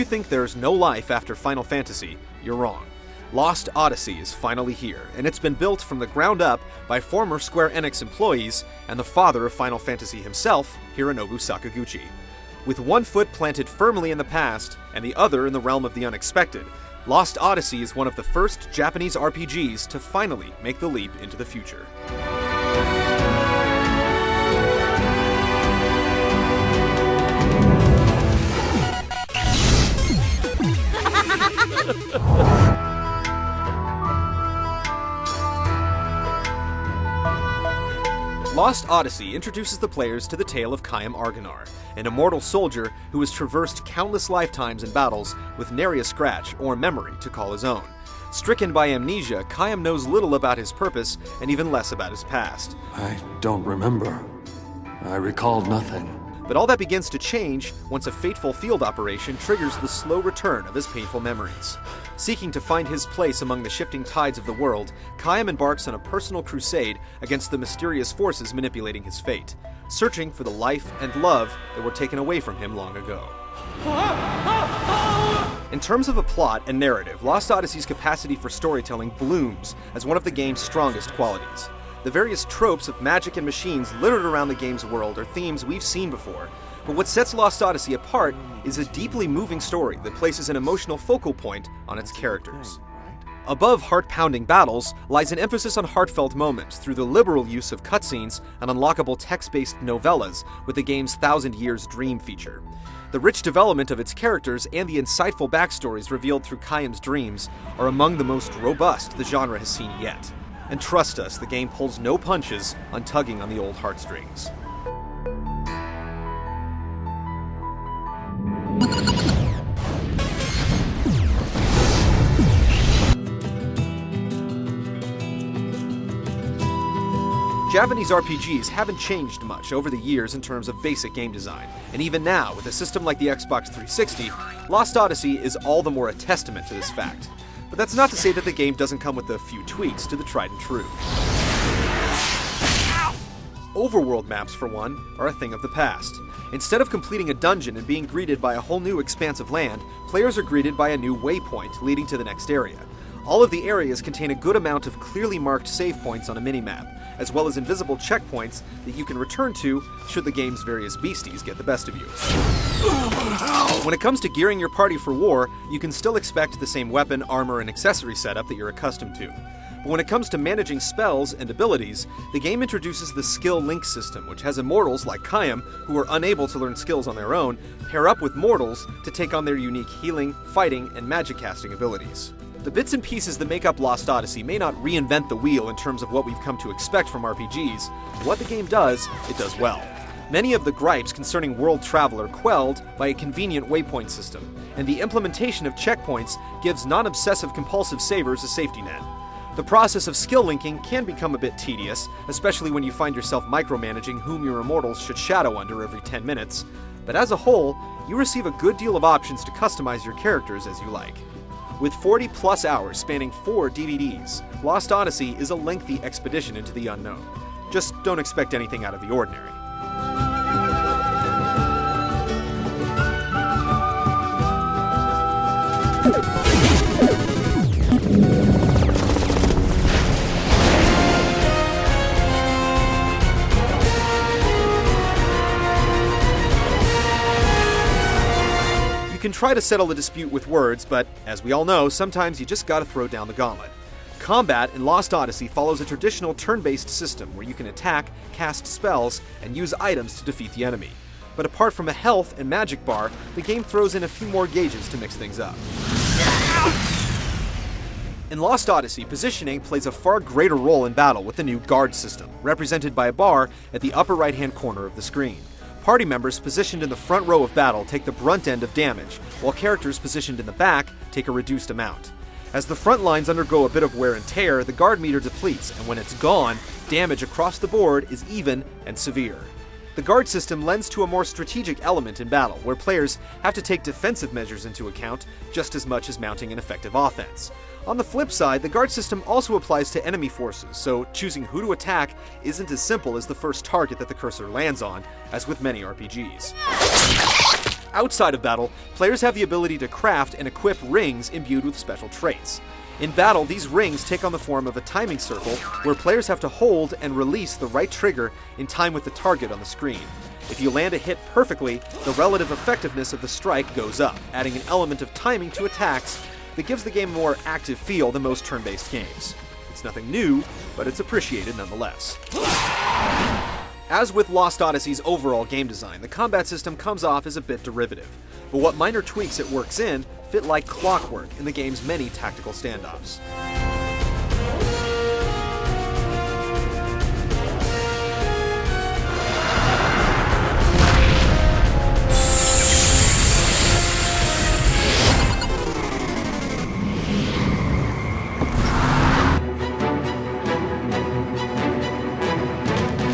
think there's no life after Final Fantasy, you're wrong. Lost Odyssey is finally here, and it's been built from the ground up by former Square Enix employees and the father of Final Fantasy himself, Hironobu Sakaguchi. With one foot planted firmly in the past and the other in the realm of the unexpected, Lost Odyssey is one of the first Japanese RPGs to finally make the leap into the future. Lost Odyssey introduces the players to the tale of Kayam Argonar, an immortal soldier who has traversed countless lifetimes in battles with nary a scratch or memory to call his own. Stricken by amnesia, Kayam knows little about his purpose and even less about his past. I don't remember. I recalled nothing. But all that begins to change once a fateful field operation triggers the slow return of his painful memories. Seeking to find his place among the shifting tides of the world, Kayam embarks on a personal crusade against the mysterious forces manipulating his fate, searching for the life and love that were taken away from him long ago. In terms of a plot and narrative, Lost Odyssey's capacity for storytelling blooms as one of the game's strongest qualities. The various tropes of magic and machines littered around the game's world are themes we've seen before, but what sets Lost Odyssey apart is a deeply moving story that places an emotional focal point on its characters. Above heart-pounding battles lies an emphasis on heartfelt moments through the liberal use of cutscenes and unlockable text-based novellas with the game's 1,000 Years Dream feature. The rich development of its characters and the insightful backstories revealed through Kayam's dreams are among the most robust the genre has seen yet. And trust us, the game pulls no punches on tugging on the old heartstrings. Japanese RPGs haven't changed much over the years in terms of basic game design, and even now, with a system like the Xbox 360, Lost Odyssey is all the more a testament to this fact. But that's not to say that the game doesn't come with a few tweaks to the tried and true. Overworld maps, for one, are a thing of the past. Instead of completing a dungeon and being greeted by a whole new expanse of land, players are greeted by a new waypoint leading to the next area. All of the areas contain a good amount of clearly marked save points on a minimap, as well as invisible checkpoints that you can return to should the game's various beasties get the best of you. When it comes to gearing your party for war, you can still expect the same weapon, armor, and accessory setup that you're accustomed to. But when it comes to managing spells and abilities, the game introduces the skill link system, which has immortals like Kayam, who are unable to learn skills on their own, pair up with mortals to take on their unique healing, fighting, and magic casting abilities. The bits and pieces that make up Lost Odyssey may not reinvent the wheel in terms of what we've come to expect from RPGs, but what the game does, it does well. Many of the gripes concerning world travel are quelled by a convenient waypoint system, and the implementation of checkpoints gives non-obsessive compulsive savers a safety net. The process of skill linking can become a bit tedious, especially when you find yourself micromanaging whom your immortals should shadow under every 10 minutes, but as a whole, you receive a good deal of options to customize your characters as you like. With 40-plus hours spanning 4 DVDs, Lost Odyssey is a lengthy expedition into the unknown. Just don't expect anything out of the ordinary. You can try to settle a dispute with words, but as we all know, sometimes you just gotta throw down the gauntlet. Combat in Lost Odyssey follows a traditional turn-based system where you can attack, cast spells, and use items to defeat the enemy. But apart from a health and magic bar, the game throws in a few more gauges to mix things up. In Lost Odyssey, positioning plays a far greater role in battle with the new guard system, represented by a bar at the upper right-hand corner of the screen. Party members positioned in the front row of battle take the brunt end of damage, while characters positioned in the back take a reduced amount. As the front lines undergo a bit of wear and tear, the guard meter depletes, and when it's gone, damage across the board is even and severe. The guard system lends to a more strategic element in battle, where players have to take defensive measures into account just as much as mounting an effective offense. On the flip side, the guard system also applies to enemy forces, so choosing who to attack isn't as simple as the first target that the cursor lands on, as with many RPGs. Outside of battle, players have the ability to craft and equip rings imbued with special traits. In battle, these rings take on the form of a timing circle where players have to hold and release the right trigger in time with the target on the screen. If you land a hit perfectly, the relative effectiveness of the strike goes up, adding an element of timing to attacks that gives the game a more active feel than most turn-based games. It's nothing new, but it's appreciated nonetheless. As with Lost Odyssey's overall game design, the combat system comes off as a bit derivative, but what minor tweaks it works in fit like clockwork in the game's many tactical standoffs.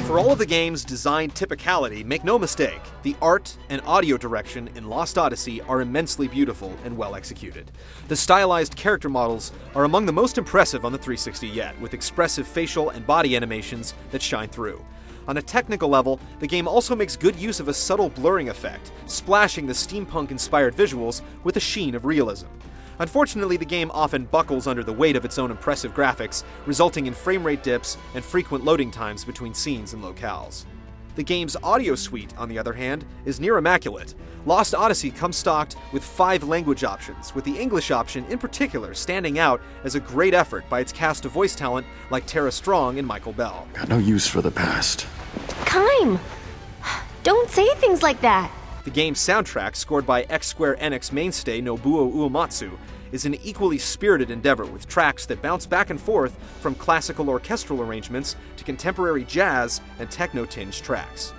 For all of the game's design typicality, make no mistake, the art and audio direction in Lost Odyssey are immensely beautiful and well executed. The stylized character models are among the most impressive on the 360 yet, with expressive facial and body animations that shine through. On a technical level, the game also makes good use of a subtle blurring effect, splashing the steampunk-inspired visuals with a sheen of realism. Unfortunately, the game often buckles under the weight of its own impressive graphics, resulting in frame rate dips and frequent loading times between scenes and locales. The game's audio suite, on the other hand, is near immaculate. Lost Odyssey comes stocked with 5 language options, with the English option in particular standing out as a great effort by its cast of voice talent like Tara Strong and Michael Bell. Got no use for the past. Kime! Don't say things like that! The game's soundtrack, scored by Square Enix mainstay Nobuo Uematsu, is an equally spirited endeavor with tracks that bounce back and forth from classical orchestral arrangements to contemporary jazz and techno-tinged tracks.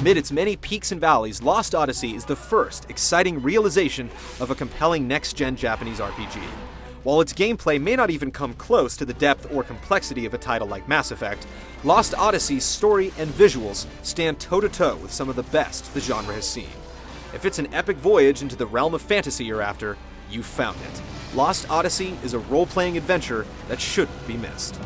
Amid its many peaks and valleys, Lost Odyssey is the first exciting realization of a compelling next-gen Japanese RPG. While its gameplay may not even come close to the depth or complexity of a title like Mass Effect, Lost Odyssey's story and visuals stand toe-to-toe with some of the best the genre has seen. If it's an epic voyage into the realm of fantasy you're after, you've found it. Lost Odyssey is a role-playing adventure that shouldn't be missed.